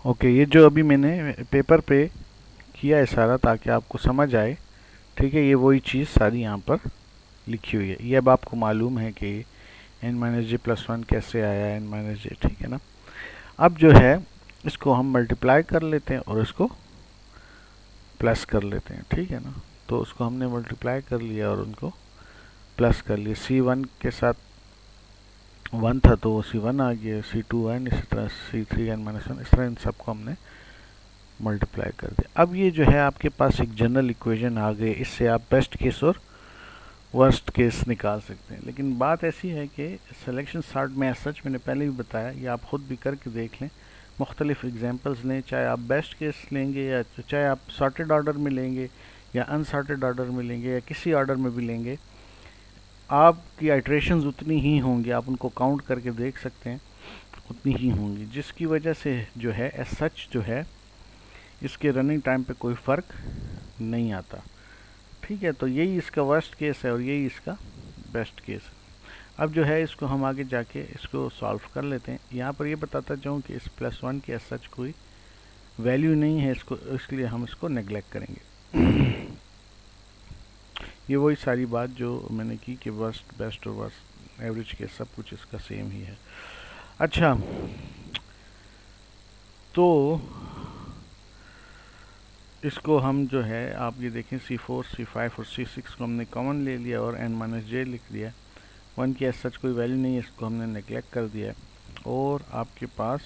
Okay, ये जो अभी मैंने पेपर पे किया है सारा ताकि आपको समझ आए, ठीक है। ये वही चीज़ सारी यहाँ पर लिखी हुई है। ये अब आपको मालूम है कि एन माइनस जे प्लस वन कैसे आया, एन माइनस जे, ठीक है ना। अब जो है इसको हम मल्टीप्लाई कर लेते हैं और इसको प्लस कर लेते हैं, ठीक है ना। तो उसको हमने मल्टीप्लाई कर लिया और उनको प्लस कर लिया। सी वन के साथ वन था तो सी वन आ गया, सी टू एन, इसी तरह C three n minus one, इस तरह इन सबको हमने मल्टीप्लाई कर दिया। अब ये जो है आपके पास एक जनरल इक्वेशन आ गई, इससे आप बेस्ट केस और वर्स्ट केस निकाल सकते हैं। लेकिन बात ऐसी है कि सिलेक्शन सॉर्ट में सच मैंने पहले भी बताया, ये आप खुद भी करके देख लें, मुख्तलिफ एग्जांपल्स लें, चाहे आप बेस्ट केस लेंगे या चाहे आप सॉर्टेड ऑर्डर में लेंगे या अनसॉर्टेड ऑर्डर में लेंगे या किसी ऑर्डर में भी लेंगे, आपकी आइट्रेशंस उतनी ही होंगी, आप उनको काउंट करके देख सकते हैं, उतनी ही होंगी, जिसकी वजह से जो है एज सच जो है इसके रनिंग टाइम पे कोई फ़र्क नहीं आता, ठीक है। तो यही इसका वर्स्ट केस है और यही इसका बेस्ट केस है। अब जो है इसको हम आगे जाके इसको सॉल्व कर लेते हैं। यहाँ पर ये बताता जाऊँ कि इस प्लस वन की एज सच कोई वैल्यू नहीं है, इसको इसलिए हम इसको नेग्लेक्ट करेंगे। ये वही सारी बात जो मैंने की कि वर्स्ट, बेस्ट और वर्स्ट, एवरेज केस सब कुछ इसका सेम ही है। अच्छा, तो इसको हम जो है आप ये देखें C4, C5 और C6 को हमने कॉमन ले लिया और n माइनस जे लिख दिया। वन की एज सच कोई वैल्यू नहीं है, इसको हमने नेग्लेक्ट कर दिया है। और आपके पास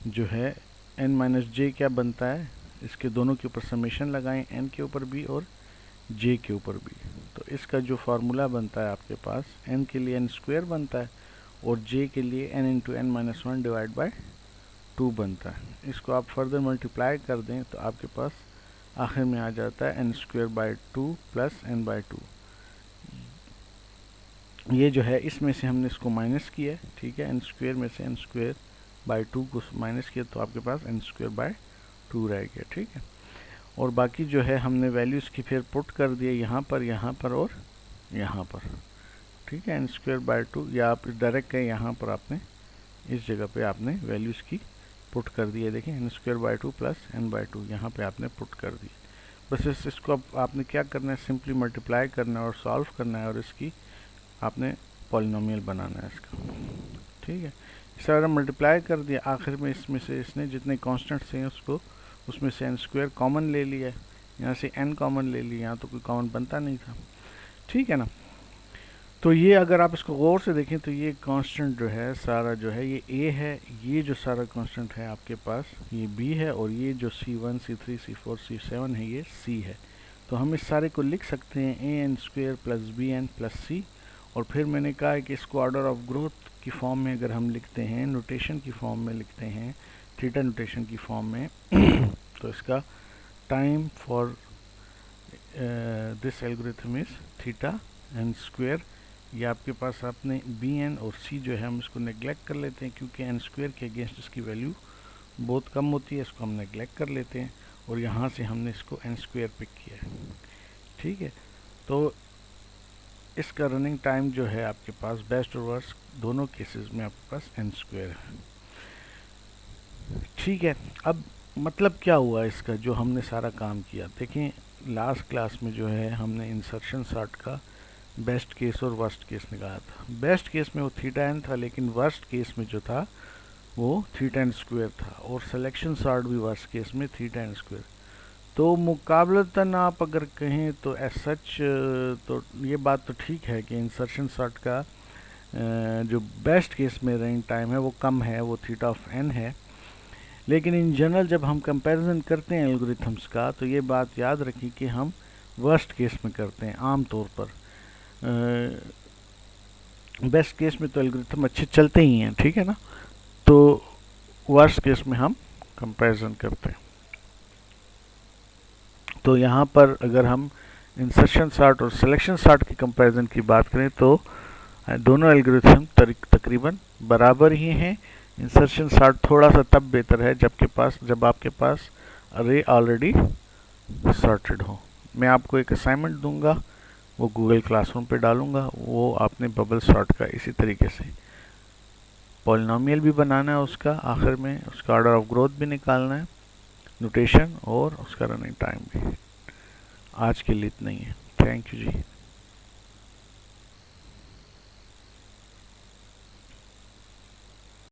जो है n माइनस जे क्या बनता है, इसके दोनों के ऊपर समेशन लगाएं, n के ऊपर भी और j के ऊपर भी। तो इसका जो फार्मूला बनता है आपके पास, n के लिए n स्क्वायर बनता है और j के लिए n into n minus one divide by 2 बनता है। इसको आप फर्दर मल्टीप्लाई कर दें तो आपके पास आखिर में आ जाता है n square by 2 plus n by 2। ये जो है इसमें से हमने इसको माइनस किया, ठीक है। n स्क्वायर में से n स्क्वायर बाई 2 को माइनस किया तो आपके पास n स्क्वायर बाई 2 रह गया, ठीक है। और बाकी जो है हमने वैल्यूज़ की फिर पुट कर दिए यहाँ पर और यहाँ पर, ठीक है। n स्क्वायर बाई 2 या आप डायरेक्ट कहें, यहाँ पर आपने इस जगह पे आपने वैल्यूज़ की पुट कर दिए। देखें n square by 2 plus n by 2 यहाँ पे आपने पुट कर दी। बस इसको अब आपने क्या करना है, सिंपली मल्टीप्लाई करना है और सॉल्व करना है और इसकी आपने पॉलिनोमियल बनाना है इसका, ठीक है। इस तरह मल्टीप्लाई कर दिया, आखिर में इसमें से इसने जितने कॉन्स्टेंट्स हैं उसको उसमें से n स्क्वायर कॉमन ले लिया, यहाँ से n कॉमन ले लिया, यहाँ तो कोई कॉमन बनता नहीं था, ठीक है ना। तो ये अगर आप इसको गौर से देखें तो ये कांस्टेंट जो है सारा जो है ये a है, ये जो सारा कांस्टेंट है आपके पास ये b है और ये जो C1, C3, C4, C7 है ये c है। तो हम इस सारे को लिख सकते हैं an square plus bn plus c। और फिर मैंने कहा है कि इसको ऑर्डर ऑफ ग्रोथ की फॉर्म में अगर हम लिखते हैं, नोटेशन की फॉर्म में लिखते हैं, थीटा नोटेशन की फॉर्म में तो इसका time for this algorithm is theta n square. ये आपके पास आपने बी एन और सी जो है हम इसको नेग्लेक्ट कर लेते हैं क्योंकि एन स्क्वायर के अगेंस्ट इसकी वैल्यू बहुत कम होती है, इसको हम नेग्लेक्ट कर लेते हैं और यहाँ से हमने इसको एन स्क्वायर पिक किया है, ठीक है। तो इसका रनिंग टाइम जो है आपके पास बेस्ट और वर्स्ट दोनों केसेस में आपके पास एन स्क्वायर है, ठीक है। अब मतलब क्या हुआ इसका जो हमने सारा काम किया, देखें लास्ट क्लास में जो है हमने इंसर्शन सॉर्ट का बेस्ट केस और वर्स्ट केस निकाला था। बेस्ट केस में वो थीटा एन था, लेकिन वर्स्ट केस में जो था वो थीटा एन स्क्वायर था और सिलेक्शन सॉर्ट भी वर्स्ट केस में थीटा एन स्क्वायर। तो मुकाबलतन आप अगर कहें तो एज सच तो ये बात तो ठीक है कि इंसर्शन सॉर्ट का जो बेस्ट केस में रनिंग टाइम है वो कम है, वो थीटा ऑफ एन है। लेकिन इन जनरल जब हम कंपैरिजन करते हैं एल्गोरिथम्स का तो ये बात याद रखें कि हम वर्स्ट केस में करते हैं आम तौर पर। बेस्ट केस में तो एल्गोरिथम अच्छे चलते ही हैं, ठीक है ना। तो वर्स्ट केस में हम कंपैरिजन करते हैं। तो यहाँ पर अगर हम इंसर्शन सॉर्ट और सिलेक्शन सॉर्ट की कंपैरिजन की बात करें तो दोनों एल्गोरिथम तकरीबन बराबर ही हैं। इंसर्शन सॉर्ट थोड़ा सा तब बेहतर है जब आपके पास अरे ऑलरेडी सॉर्टेड हो। मैं आपको एक असाइनमेंट दूंगा, वो गूगल क्लासरूम पे डालूंगा, वो आपने बबल सॉर्ट का इसी तरीके से पॉलिनोमियल भी बनाना है उसका, आखिर में उसका ऑर्डर ऑफ ग्रोथ भी निकालना है, नोटेशन और उसका रनिंग टाइम भी। आज के लिए इतना ही है। Thank you ji.